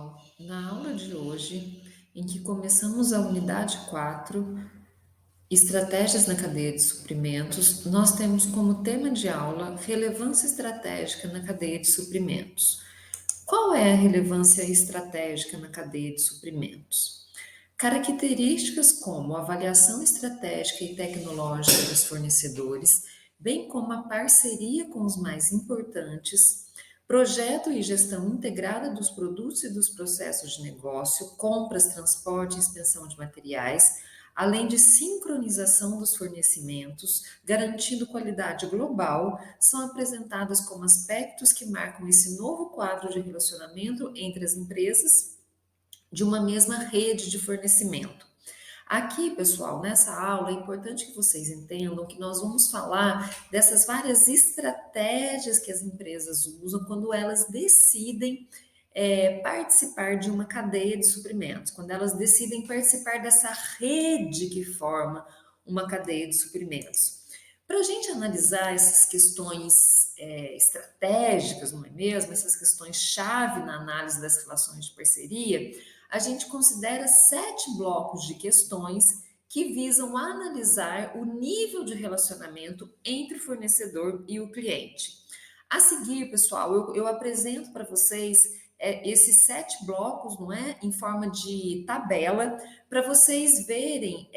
pessoal, na aula de hoje, em que começamos a unidade 4, Estratégias na cadeia de suprimentos, nós temos como tema de aula relevância estratégica na cadeia de suprimentos. Qual é a relevância estratégica na cadeia de suprimentos? Características como avaliação estratégica e tecnológica dos fornecedores, bem como a parceria com os mais importantes, projeto e gestão integrada dos produtos e dos processos de negócio, compras, transporte e expensão de materiais, além de sincronização dos fornecimentos, garantindo qualidade global, são apresentadas como aspectos que marcam esse novo quadro de relacionamento entre as empresas de uma mesma rede de fornecimento. Aqui, pessoal, nessa aula é importante que vocês entendam que nós vamos falar dessas várias estratégias que as empresas usam quando elas decidem participar de uma cadeia de suprimentos, quando elas decidem participar dessa rede que forma uma cadeia de suprimentos. Para a gente analisar essas questões estratégicas, não é mesmo? Essas questões-chave na análise das relações de parceria, a gente considera 7 blocos de questões que visam analisar o nível de relacionamento entre o fornecedor e o cliente. A seguir, pessoal, eu apresento para vocês esses 7 blocos, não é? Em forma de tabela, para vocês verem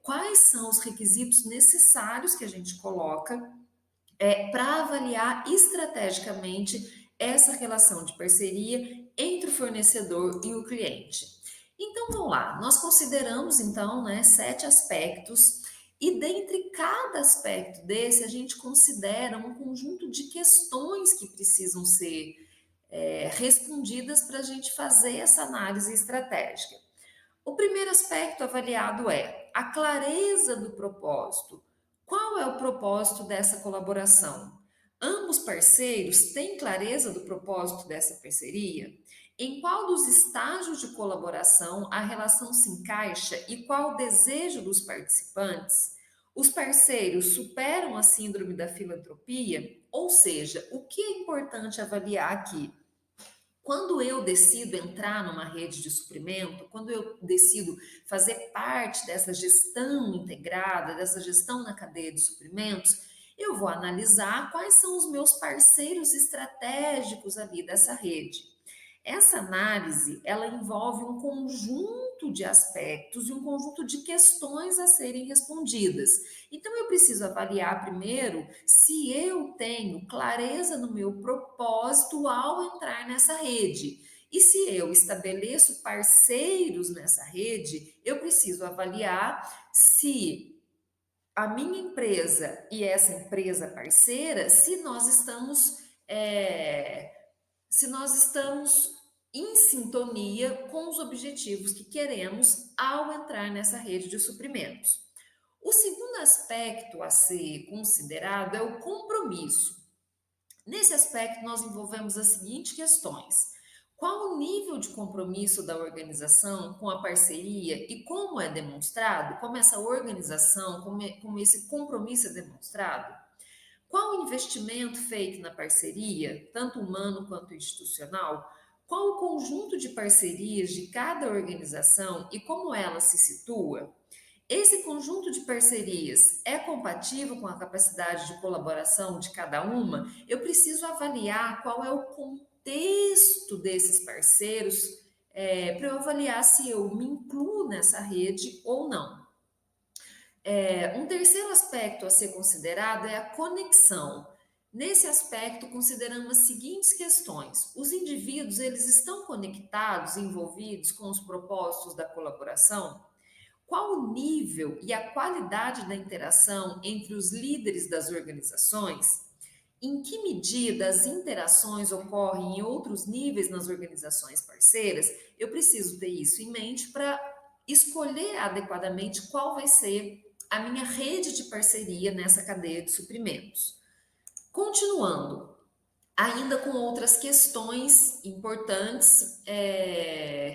quais são os requisitos necessários que a gente coloca para avaliar estrategicamente essa relação de parceria entre o fornecedor e o cliente. Então vamos lá, nós consideramos então 7 aspectos e dentre cada aspecto desse a gente considera um conjunto de questões que precisam ser respondidas para a gente fazer essa análise estratégica. O primeiro aspecto avaliado é a clareza do propósito. Qual é o propósito dessa colaboração? Ambos parceiros têm clareza do propósito dessa parceria? Em qual dos estágios de colaboração a relação se encaixa e qual o desejo dos participantes? Os parceiros superam a síndrome da filantropia? Ou seja, o que é importante avaliar aqui? Quando eu decido entrar numa rede de suprimento, quando eu decido fazer parte dessa gestão integrada, dessa gestão na cadeia de suprimentos, eu vou analisar quais são os meus parceiros estratégicos ali dessa rede. Essa análise, ela envolve um conjunto de aspectos e um conjunto de questões a serem respondidas. Então, eu preciso avaliar primeiro se eu tenho clareza no meu propósito ao entrar nessa rede. E se eu estabeleço parceiros nessa rede, eu preciso avaliar se a minha empresa e essa empresa parceira, se nós estamos em sintonia com os objetivos que queremos ao entrar nessa rede de suprimentos. O segundo aspecto a ser considerado é o compromisso. Nesse aspecto, nós envolvemos as seguintes questões: qual o nível de compromisso da organização com a parceria e como é demonstrado, como essa organização, como esse compromisso é demonstrado? Qual o investimento feito na parceria, tanto humano quanto institucional? Qual o conjunto de parcerias de cada organização e como ela se situa? Esse conjunto de parcerias é compatível com a capacidade de colaboração de cada uma? Eu preciso avaliar qual é o contexto desses parceiros para eu avaliar se eu me incluo nessa rede ou não. Um terceiro aspecto a ser considerado é a conexão. Nesse aspecto, consideramos as seguintes questões: os indivíduos, eles estão conectados, envolvidos com os propósitos da colaboração? Qual o nível e a qualidade da interação entre os líderes das organizações? Em que medida as interações ocorrem em outros níveis nas organizações parceiras? Eu preciso ter isso em mente para escolher adequadamente qual vai ser a minha rede de parceria nessa cadeia de suprimentos. Continuando, ainda com outras questões importantes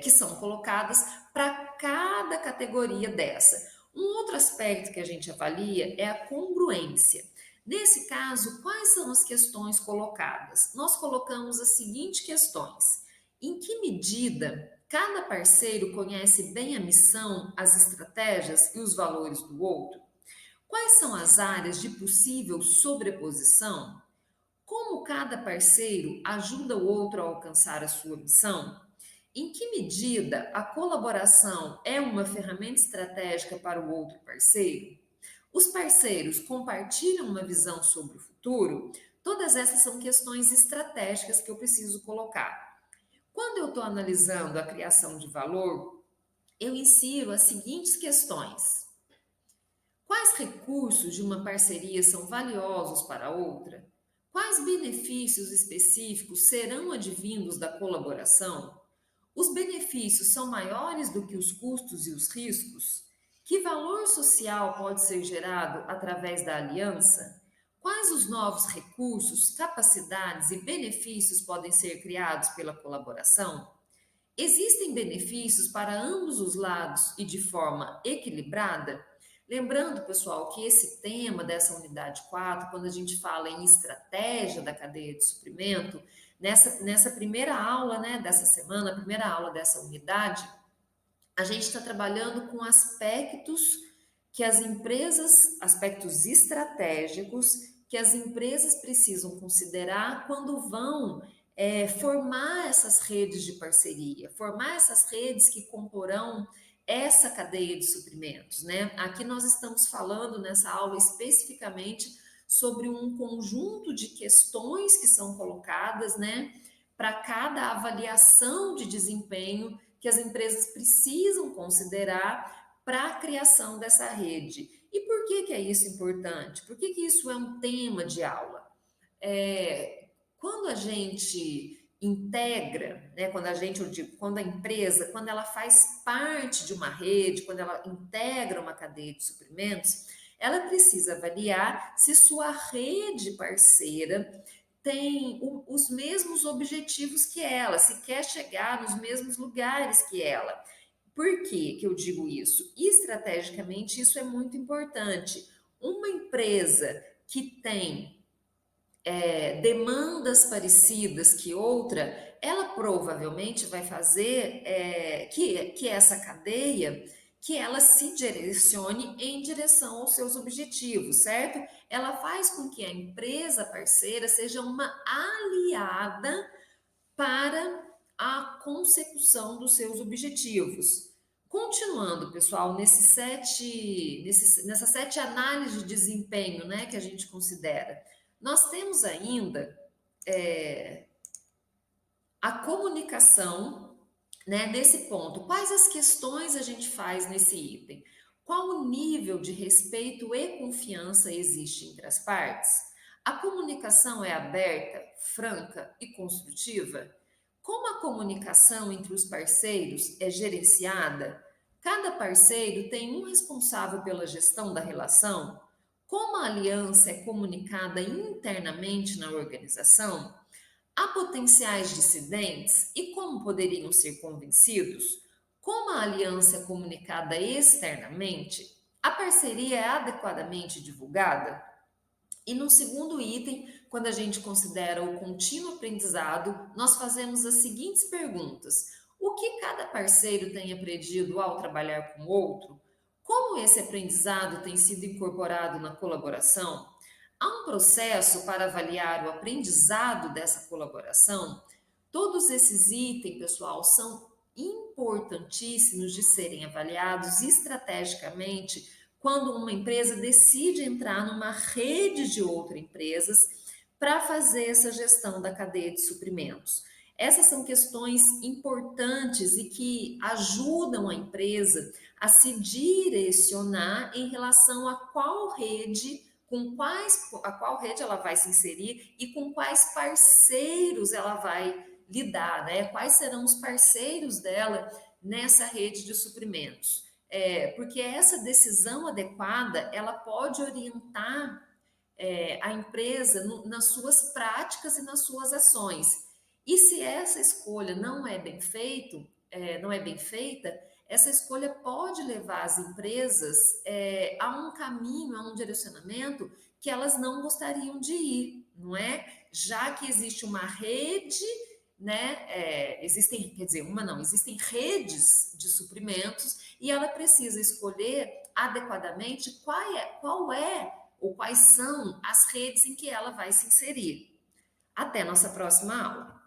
que são colocadas para cada categoria dessa. Um outro aspecto que a gente avalia é a congruência. Nesse caso, quais são as questões colocadas? Nós colocamos as seguintes questões: Em que medida cada parceiro conhece bem a missão, as estratégias e os valores do outro? Quais são as áreas de possível sobreposição? Como cada parceiro ajuda o outro a alcançar a sua missão? Em que medida a colaboração é uma ferramenta estratégica para o outro parceiro? Os parceiros compartilham uma visão sobre o futuro? Todas essas são questões estratégicas que eu preciso colocar. Quando eu estou analisando a criação de valor, eu insiro as seguintes questões: quais recursos de uma parceria são valiosos para a outra? Quais benefícios específicos serão advindos da colaboração? Os benefícios são maiores do que os custos e os riscos? Que valor social pode ser gerado através da aliança? Quais os novos recursos, capacidades e benefícios podem ser criados pela colaboração? Existem benefícios para ambos os lados e de forma equilibrada? Lembrando, pessoal, que esse tema dessa unidade 4, quando a gente fala em estratégia da cadeia de suprimento, nessa primeira aula, né, dessa semana, a primeira aula dessa unidade, a gente está trabalhando com aspectos que as empresas, aspectos estratégicos que as empresas precisam considerar quando vão formar essas redes de parceria, formar essas redes que comporão essa cadeia de suprimentos, né? Aqui nós estamos falando nessa aula especificamente sobre um conjunto de questões que são colocadas, né, para cada avaliação de desempenho que as empresas precisam considerar para a criação dessa rede. E por que é isso importante? Por que isso é um tema de aula? Quando a gente integra, né, quando a gente, eu digo, quando a empresa, quando ela faz parte de uma rede, quando ela integra uma cadeia de suprimentos, ela precisa avaliar se sua rede parceira tem os mesmos objetivos que ela, se quer chegar nos mesmos lugares que ela. Por que eu digo isso? Estrategicamente, isso é muito importante. Uma empresa que tem demandas parecidas que outra, ela provavelmente vai fazer que essa cadeia, que ela se direcione em direção aos seus objetivos, certo? Ela faz com que a empresa parceira seja uma aliada para a consecução dos seus objetivos. Continuando, pessoal, nessas 7 análises de desempenho, né, que a gente considera, nós temos ainda a comunicação, né, nesse ponto. Quais as questões a gente faz nesse item? Qual o nível de respeito e confiança existe entre as partes? A comunicação é aberta, franca e construtiva? Como a comunicação entre os parceiros é gerenciada? Cada parceiro tem um responsável pela gestão da relação? Como a aliança é comunicada internamente na organização? Há potenciais dissidentes e como poderiam ser convencidos? Como a aliança é comunicada externamente? A parceria é adequadamente divulgada? E no segundo item, quando a gente considera o contínuo aprendizado, nós fazemos as seguintes perguntas: o que cada parceiro tem aprendido ao trabalhar com o outro? Como esse aprendizado tem sido incorporado na colaboração? Há um processo para avaliar o aprendizado dessa colaboração? Todos esses itens, pessoal, são importantíssimos de serem avaliados estrategicamente quando uma empresa decide entrar numa rede de outras empresas para fazer essa gestão da cadeia de suprimentos. Essas são questões importantes e que ajudam a empresa a se direcionar em relação a qual rede, a qual rede ela vai se inserir e com quais parceiros ela vai lidar, né? Quais serão os parceiros dela nessa rede de suprimentos? Porque essa decisão adequada ela pode orientar a empresa nas suas práticas e nas suas ações. E se essa escolha não é bem feita, essa escolha pode levar as empresas a um caminho, a um direcionamento que elas não gostariam de ir, não é? Já que existe uma rede né? Existem, quer dizer, uma não, existem redes de suprimentos e ela precisa escolher adequadamente qual é ou quais são as redes em que ela vai se inserir. Até nossa próxima aula.